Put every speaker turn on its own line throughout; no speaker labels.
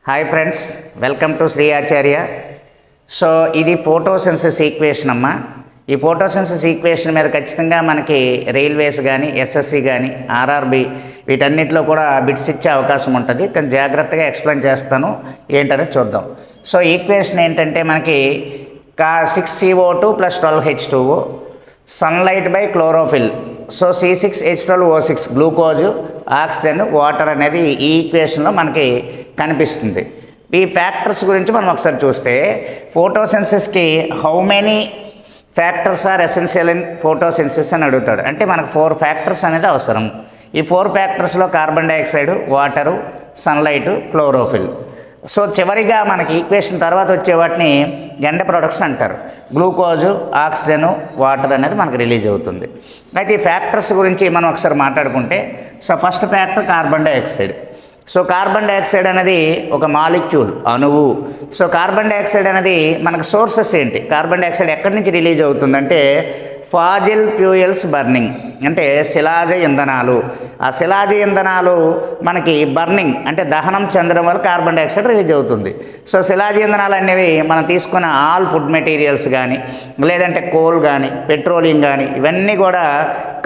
Hi friends, welcome to Shri Acharya. So ఇది photosynthesis equation అమ్మ. ఈ ఫోటోసిన్థసిస్ ఈక్వేషన్ మీద ఖచ్చితంగా మనకి రైల్వేస్ కానీ ఎస్ఎస్సి కానీ ఆర్ఆర్బి వీటన్నిటిలో కూడా బిట్స్ ఇచ్చే అవకాశం ఉంటుంది. కానీ జాగ్రత్తగా ఎక్స్ప్లెయిన్ చేస్తాను, ఏంటనేది చూద్దాం. సో ఈక్వేషన్ ఏంటంటే మనకి 6CO2 + 12H2O sunlight by chlorophyll. So C6H12O6 glucose, oxygen, water అనేది ఈ ఈక్వేషన్లో మనకి కనిపిస్తుంది. ఈ ఫ్యాక్టర్స్ గురించి మనం ఒకసారి చూస్తే ఫోటోసిన్థసిస్కి how many factors are essential in photosynthesis అని అడుగుతాడు. అంటే మనకు 4 ఫ్యాక్టర్స్ అనేది అవసరం. ఈ 4 ఫ్యాక్టర్స్లో carbon dioxide, water, sunlight, chlorophyll. So చివరిగా మనకి ఈక్వేషన్ తర్వాత వచ్చే వాటిని ఎండ్ ప్రొడక్ట్స్ అంటారు. గ్లూకోజు, ఆక్సిజను, వాటర్ అనేది మనకు రిలీజ్ అవుతుంది. అయితే ఈ ఫ్యాక్టర్స్ గురించి మనం ఒకసారి మాట్లాడుకుంటే, so first factor carbon dioxide. So carbon dioxide అనేది ఒక మాలిక్యూల్, అణువు. సో కార్బన్ డైఆక్సైడ్ అనేది మనకు సోర్సెస్ ఏంటి? కార్బన్ డైఆక్సైడ్ ఎక్కడి నుంచి రిలీజ్ అవుతుందంటే ఫాజిల్ ఫ్యూయల్స్ బర్నింగ్, అంటే శిలాజ ఇంధనాలు. ఆ శిలాజ ఇంధనాలు మనకి బర్నింగ్ అంటే దహనం చెందడం వల్ల కార్బన్ డైఆక్సైడ్ రిలీజ్ అవుతుంది. సో శిలాజ ఇంధనాలు అనేవి మనం తీసుకున్న ఆల్ ఫుడ్ మెటీరియల్స్ కానీ, లేదంటే కోల్ కానీ, పెట్రోలియం కానీ, ఇవన్నీ కూడా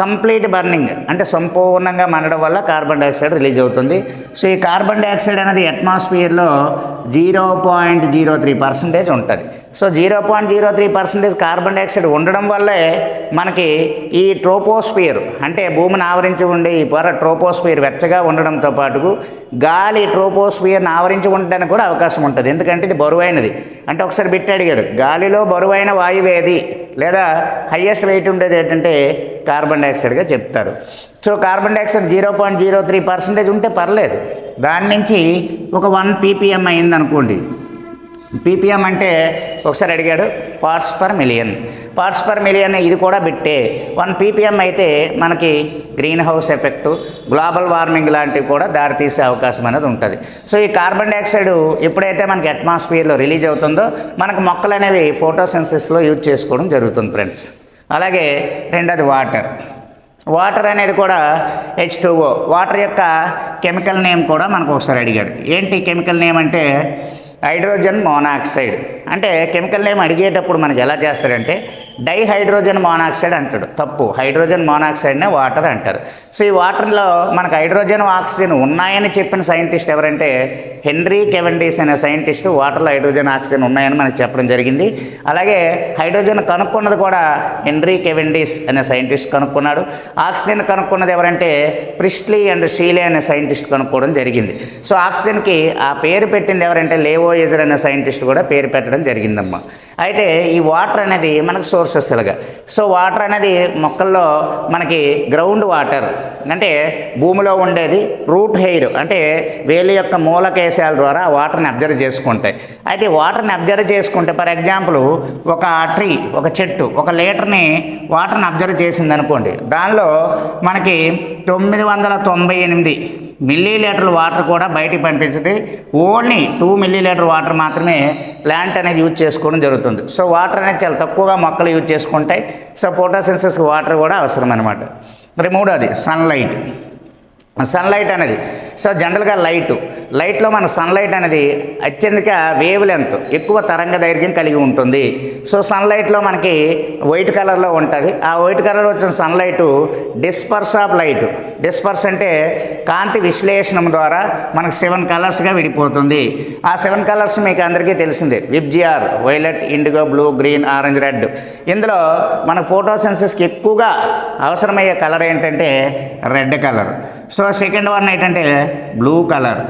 కంప్లీట్ బర్నింగ్ అంటే సంపూర్ణంగా మండడం వల్ల కార్బన్ డైఆక్సైడ్ రిలీజ్ అవుతుంది. సో ఈ కార్బన్ డైఆక్సైడ్ అనేది అట్మాస్ఫియర్లో 0.03% ఉంటుంది. సో 0.03% కార్బన్ డైఆక్సైడ్ ఉండడం వల్లే మనకి ఈ ట్రోపోస్ఫియర్ అంటే భూమిని ఆవరించి ఉండే ఈ పొర ట్రోపోస్ఫియర్ వెచ్చగా ఉండడంతో పాటు గాలి ట్రోపోస్ఫియర్ని ఆవరించి ఉండడానికి కూడా అవకాశం ఉంటుంది. ఎందుకంటే ఇది బరువైనది. అంటే ఒకసారి బిట్ అడిగాడు, గాలిలో బరువైన వాయువు ఏది, లేదా హయ్యెస్ట్ వెయిట్ ఉండేది ఏంటంటే కార్బన్ డైఆక్సైడ్గా చెప్తారు. సో కార్బన్ డైఆక్సైడ్ 0.03% ఉంటే పర్లేదు. దాని నుంచి ఒక 1 ppm అయిందనుకోండి. ppm అంటే ఒకసారి అడిగాడు parts per million. Parts per million ఇది కూడా బిట్టే. 1 ppm అయితే మనకి green house effect, global warming లాంటివి కూడా దారితీసే అవకాశం అనేది ఉంటుంది. సో ఈ కార్బన్ డైఆక్సైడ్ ఎప్పుడైతే మనకి అట్మాస్ఫియర్లో రిలీజ్ అవుతుందో మనకు మొక్కలు అనేవి ఫోటోసిన్థసిస్లో యూజ్ చేసుకోవడం జరుగుతుంది ఫ్రెండ్స్. అలాగే రెండోది వాటర్. వాటర్ అనేది కూడా H2O. వాటర్ యొక్క కెమికల్ నేమ్ కూడా మనకు ఒకసారి అడిగాడు. ఏంటి కెమికల్ నేమ్ అంటే హైడ్రోజన్ మోనాక్సైడ్. అంటే కెమికల్ నేమ్ అడిగేటప్పుడు మనకి ఎలా చేస్తాడంటే డైహైడ్రోజన్ మోనాక్సైడ్ అంటాడు. తప్పు, హైడ్రోజన్ మోనాక్సైడ్నే వాటర్ అంటారు. సో ఈ వాటర్లో మనకు హైడ్రోజన్, ఆక్సిజన్ ఉన్నాయని చెప్పిన సైంటిస్ట్ ఎవరంటే హెన్రీ కెవెండిష్ అనే సైంటిస్ట్ వాటర్లో హైడ్రోజన్, ఆక్సిజన్ ఉన్నాయని మనకు చెప్పడం జరిగింది. అలాగే హైడ్రోజన్ కనుక్కున్నది కూడా హెన్రీ కెవెండిష్ అనే సైంటిస్ట్ కనుక్కున్నాడు. ఆక్సిజన్ కనుక్కున్నది ఎవరంటే ప్రిస్లీ అండ్ షీలే అనే సైంటిస్ట్ కనుక్కోవడం జరిగింది. సో ఆక్సిజన్కి ఆ పేరు పెట్టింది ఎవరంటే లేవోయేజర్ అనే సైంటిస్ట్ కూడా పేరు పెట్టడం జరిగిందమ్మా. అయితే ఈ వాటర్ అనేది మనకు సోర్సెస్ ఇలాగా. సో వాటర్ అనేది మొక్కల్లో మనకి గ్రౌండ్ వాటర్ అంటే భూమిలో ఉండేది, రూట్ హెయిర్ అంటే వేలి యొక్క మూలకేశాల ద్వారా వాటర్ని అబ్జర్వ్ చేసుకుంటాయి. అయితే వాటర్ని అబ్జర్వ్ చేసుకుంటే ఫర్ ఎగ్జాంపుల్ ఒక ట్రీ, ఒక చెట్టు 1 లీటర్ని వాటర్ని అబ్జర్వ్ చేసింది అనుకోండి. దానిలో మనకి 998 మిల్లీలీటర్ల వాటర్ కూడా బయటికి పంపించింది. ఓన్లీ 2 మిల్లీలీటర్ వాటర్ మాత్రమే ప్లాంట్ అనేది యూజ్ చేసుకోవడం జరుగుతుంది. సో వాటర్ అనేది చాలా తక్కువగా మొక్కలు యూజ్ చేసుకుంటాయి. సో ఫోటోసిన్థసిస్కి వాటర్ కూడా అవసరం అనమాట. మరి మూడోది సన్లైట్. సన్లైట్ అనేది సో జనరల్గా లైట్లో మన సన్లైట్ అనేది అత్యధిక వేవ్ లెంత్, ఎక్కువ తరంగ దైర్ఘ్యం కలిగి ఉంటుంది. సో సన్లైట్లో మనకి వైట్ కలర్లో ఉంటుంది. ఆ వైట్ కలర్ వచ్చిన sunlight disperse of light. Disperse అంటే కాంతి విశ్లేషణం ద్వారా మనకు 7 కలర్స్గా విడిపోతుంది. ఆ 7 కలర్స్ మీకు అందరికీ తెలిసిందే. VIBGYOR, violet, indigo, blue, green, orange, red. ఇందులో మన ఫోటోసిన్థసిస్కి ఎక్కువగా అవసరమయ్యే కలర్ ఏంటంటే red colour. So second one ఏంటంటే blue colour.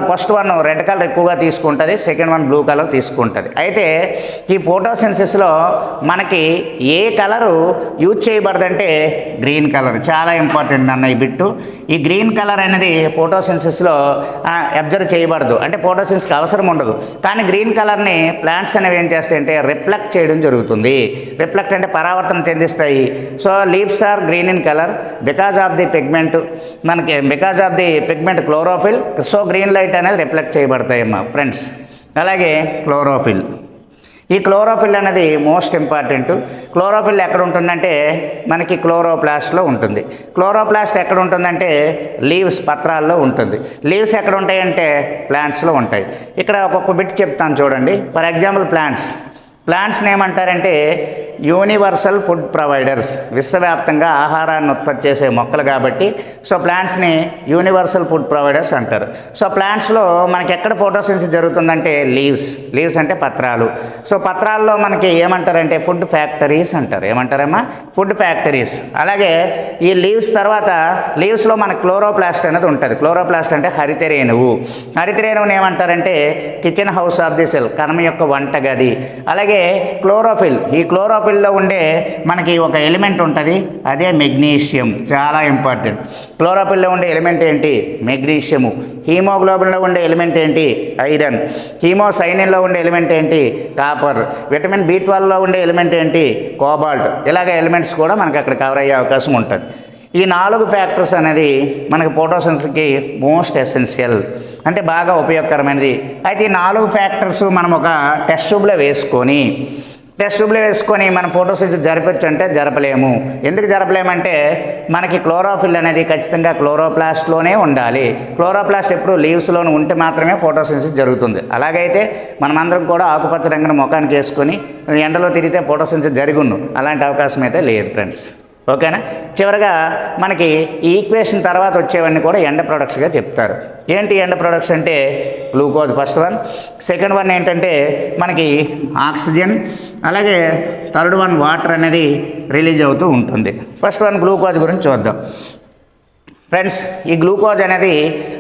First one red colour ఎక్కువగా తీసుకుంటుంది, సెకండ్ వన్ బ్లూ కలర్ తీసుకుంటుంది. అయితే ఈ ఫోటోసిన్థసిస్లో మనకి ఏ కలరు యూజ్ చేయబడదంటే గ్రీన్ కలర్. చాలా ఇంపార్టెంట్ అన్న ఈ బిట్టు. ఈ గ్రీన్ కలర్ అనేది ఫోటోసిన్థసిస్లో అబ్జర్వ్ చేయబడదు, అంటే ఫోటోసిన్థసిస్కి అవసరం ఉండదు. కానీ గ్రీన్ కలర్ని ప్లాంట్స్ అనేవి ఏం చేస్తాయంటే రిఫ్లెక్ట్ చేయడం జరుగుతుంది. రిఫ్లెక్ట్ అంటే పరావర్తన చెందిస్తాయి. So leaves are green in colour because of the pigment, మనకి because of the pigment chlorophyll. So green light అనేది రిఫ్లెక్ట్ చేయబడతాయమ్మా ఫ్రెండ్స్. అలాగే క్లోరోఫిల్. ఈ క్లోరోఫిల్ అనేది మోస్ట్ ఇంపార్టెంట్. క్లోరోఫిల్ ఎక్కడ ఉంటుందంటే మనకి క్లోరోప్లాస్ట్లో ఉంటుంది. క్లోరోప్లాస్ట్ ఎక్కడ ఉంటుందంటే లీవ్స్, పత్రాల్లో ఉంటుంది. లీవ్స్ ఎక్కడ ఉంటాయంటే ప్లాంట్స్లో ఉంటాయి. ఇక్కడ ఒక్కొక్క బిట్ చెప్తాను చూడండి. ఫర్ ఎగ్జాంపుల్ ప్లాంట్స్ని ఏమంటారంటే యూనివర్సల్ ఫుడ్ ప్రొవైడర్స్, విశ్వవ్యాప్తంగా ఆహారాన్ని ఉత్పత్తి చేసే మొక్కలు కాబట్టి సో ప్లాంట్స్ని యూనివర్సల్ ఫుడ్ ప్రొవైడర్స్ అంటారు. సో ప్లాంట్స్లో మనకి ఎక్కడ ఫోటోసింథసిస్ జరుగుతుందంటే లీవ్స్ అంటే పత్రాలు. సో పత్రాల్లో మనకి ఏమంటారంటే ఫుడ్ ఫ్యాక్టరీస్ అంటారు. ఏమంటారమ్మా? Food factories. అలాగే ఈ లీవ్స్ తర్వాత లీవ్స్లో మనకి క్లోరోప్లాస్ట్ అనేది ఉంటుంది. క్లోరోప్లాస్ట్ అంటే హరితరేణువు. హరితరేణువుని ఏమంటారంటే kitchen house of the cell, కణం యొక్క వంటగది. అలాగే క్లోరోఫిల్, ఈ క్లోరోఫిల్లో ఉండే మనకి ఒక ఎలిమెంట్ ఉంటుంది, అదే మెగ్నీషియం. చాలా ఇంపార్టెంట్. క్లోరోఫిల్లో ఉండే ఎలిమెంట్ ఏంటి? మెగ్నీషియము. హీమోగ్లోబిన్లో ఉండే ఎలిమెంట్ ఏంటి? ఐరన్. హీమోసైనిన్లో ఉండే ఎలిమెంట్ ఏంటి? కాపర్. విటమిన్ B12లో ఉండే ఎలిమెంట్ ఏంటి? కోబాల్ట్. ఇలాగ ఎలిమెంట్స్ కూడా మనకి అక్కడ కవర్ అయ్యే అవకాశం ఉంటుంది. ఈ 4 ఫ్యాక్టర్స్ అనేది మనకి ఫోటోసింథసిస్కి మోస్ట్ ఎసెన్షియల్, అంటే బాగా ఉపయోగకరమైనది. అయితే ఈ 4 ఫ్యాక్టర్స్ మనం ఒక టెస్ట్ ట్యూబ్లో వేసుకొని మనం ఫోటోసింథసిస్ జరపచ్చు అంటే జరపలేము. ఎందుకు జరపలేమంటే మనకి క్లోరోఫిల్ అనేది ఖచ్చితంగా క్లోరోప్లాస్ట్లోనే ఉండాలి. క్లోరోప్లాస్ట్ ఎప్పుడు లీవ్స్లోనే ఉంటే మాత్రమే ఫోటోసింథసిస్ జరుగుతుంది. అలాగైతే మనమందరం కూడా ఆకుపచ్చ రంగును ముఖానికి వేసుకొని ఎండలో తిరిగితే ఫోటోసింథసిస్ జరుగును. అలాంటి అవకాశం అయితే లేదు ఫ్రెండ్స్. ఓకేనా? చివరిగా మనకి ఈ ఈక్వేషన్ తర్వాత వచ్చేవన్నీ కూడా ఎండ్ ప్రొడక్ట్స్గా చెప్తారు. ఏంటి ఎండ్ ప్రొడక్ట్స్ అంటే glucose first one, second one ఏంటంటే మనకి ఆక్సిజన్, అలాగే థర్డ్ వన్ వాటర్ అనేది రిలీజ్ అవుతూ ఉంటుంది. ఫస్ట్ వన్ గ్లూకోజ్ గురించి చూద్దాం ఫ్రెండ్స్. ఈ గ్లూకోజ్ అనేది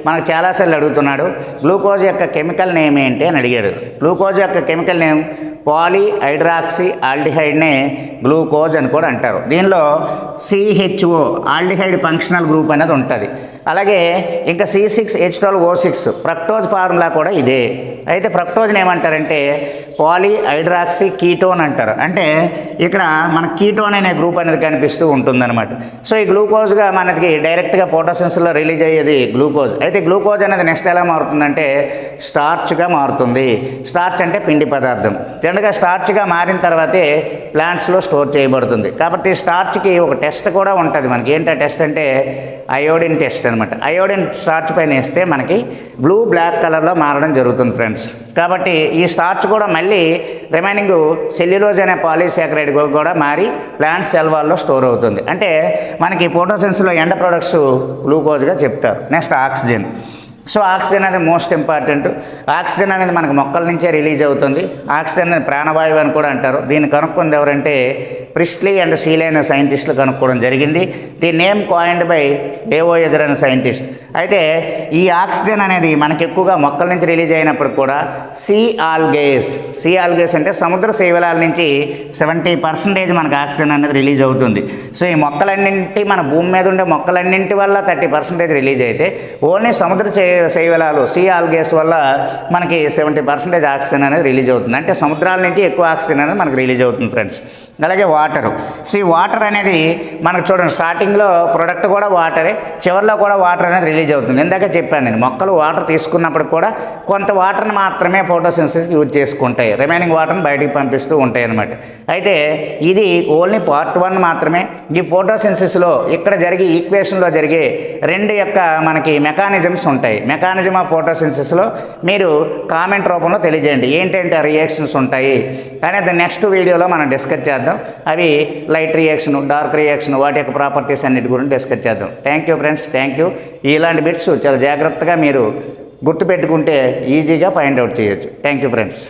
మనకు చాలాసార్లు అడుగుతున్నాడు, గ్లూకోజ్ యొక్క కెమికల్ నేమ్ ఏంటి అని అడిగాడు. గ్లూకోజ్ యొక్క కెమికల్ నేమ్ పాలీహైడ్రాక్సీ ఆల్డిహైడ్నే గ్లూకోజ్ అని కూడా అంటారు. దీనిలో CHO ఆల్డిహైడ్ ఫంక్షనల్ గ్రూప్ అనేది ఉంటుంది. అలాగే ఇంకా C6H12O6 ఫ్రక్టోజ్ ఫార్ములా కూడా ఇదే. అయితే ఫ్రక్టోజ్ని ఏమంటారంటే పాలీహైడ్రాక్సీ కీటోన్ అంటారు. అంటే ఇక్కడ మన కీటోన్ అనే గ్రూప్ అనేది కనిపిస్తూ ఉంటుందన్నమాట. సో ఈ గ్లూకోజ్గా మనకి డైరెక్ట్గా ఫోటోసింథసిస్లో రిలీజ్ అయ్యేది గ్లూకోజ్. అయితే గ్లూకోజ్ అనేది నెక్స్ట్ ఎలా మారుతుందంటే స్టార్చ్గా మారుతుంది. స్టార్చ్ అంటే పిండి పదార్థం. జనరల్గా స్టార్చ్గా మారిన తర్వాతే ప్లాంట్స్లో స్టోర్ చేయబడుతుంది. కాబట్టి స్టార్చ్కి ఒక టెస్ట్ కూడా ఉంటుంది మనకి. ఏంటి ఆ టెస్ట్ అంటే అయోడిన్ టెస్ట్ అనమాట. అయోడిన్ స్టార్చ్ పైన వేస్తే మనకి బ్లాక్ కలర్లో మారడం జరుగుతుంది ఫ్రెండ్స్. కాబట్టి ఈ స్టార్చ్ కూడా మళ్ళీ రిమైనింగ్ సెల్యులోజ్ అనే పాలీసాకరైడ్ కూడా మారి ప్లాంట్ సెల్ వాల్లో స్టోర్ అవుతుంది. అంటే మనకి ఫోటోసింథసిస్లో ఎండ్ ప్రొడక్ట్స్ గ్లూకోజ్గా చెప్తారు. Next oxygen. సో ఆక్సిజన్ అనేది మోస్ట్ ఇంపార్టెంట్. ఆక్సిజన్ అనేది మనకు మొక్కల నుంచే రిలీజ్ అవుతుంది. ఆక్సిజన్ అనేది ప్రాణవాయువు అని కూడా అంటారు. దీన్ని కనుక్కుంది ఎవరంటే ప్రిస్లీ అండ్ సీలే అనే సైంటిస్టులు కనుక్కోవడం జరిగింది. ది నేమ్ కాయిన్డ్ బై డేవోయేజర్ అనే సైంటిస్ట్. అయితే ఈ ఆక్సిజన్ అనేది మనకి ఎక్కువగా మొక్కల నుంచి రిలీజ్ అయినప్పుడు కూడా సీ ఆల్గేస్ అంటే సముద్ర శైవలాల నుంచి 70% మనకు ఆక్సిజన్ అనేది రిలీజ్ అవుతుంది. సో ఈ మొక్కలన్నింటి మన భూమి మీద ఉండే మొక్కలన్నింటి వల్ల 30% రిలీజ్ అయితే ఓన్లీ సముద్ర శైవలాలు ఆల్గేస్ వల్ల మనకి 70% ఆక్సిజన్ అనేది రిలీజ్ అవుతుంది. అంటే సముద్రాల నుంచి ఎక్కువ ఆక్సిజన్ అనేది మనకు రిలీజ్ అవుతుంది ఫ్రెండ్స్. అలాగే వాటర్ అనేది మనకు చూడండి, స్టార్టింగ్లో ప్రొడక్ట్ కూడా వాటరే, చివరిలో కూడా వాటర్ అనేది రిలీజ్ అవుతుంది. ఇందాక చెప్పాను నేను, మొక్కలు వాటర్ తీసుకున్నప్పుడు కూడా కొంత వాటర్ని మాత్రమే ఫోటోసింథసిస్కి యూజ్ చేసుకుంటాయి, రిమైనింగ్ వాటర్ని బయటికి పంపిస్తూ ఉంటాయి అన్నమాట. అయితే ఇది ఓన్లీ పార్ట్ 1 మాత్రమే. ఈ ఫోటోసింథసిస్లో ఇక్కడ జరిగే ఈక్వేషన్లో జరిగే 2 యొక్క మనకి మెకానిజమ్స్ ఉంటాయి. మెకానిజం ఆఫ్ ఫోటోసింథసిస్లో మీరు కామెంట్ రూపంలో తెలియజేయండి ఏంటంటే రియాక్షన్స్ ఉంటాయి అనేది నెక్స్ట్ వీడియోలో మనం డిస్కస్ చేద్దాం. అవి లైట్ రియాక్షన్, డార్క్ రియాక్షన్, వాటి యొక్క ప్రాపర్టీస్ అన్నిటి గురించి డిస్కస్ చేద్దాం. Thank you friends, thank you. ఇలాంటి బిట్స్ చాలా జాగ్రత్తగా మీరు గుర్తుపెట్టుకుంటే ఈజీగా ఫైండ్ అవుట్ చేయొచ్చు. Thank you friends.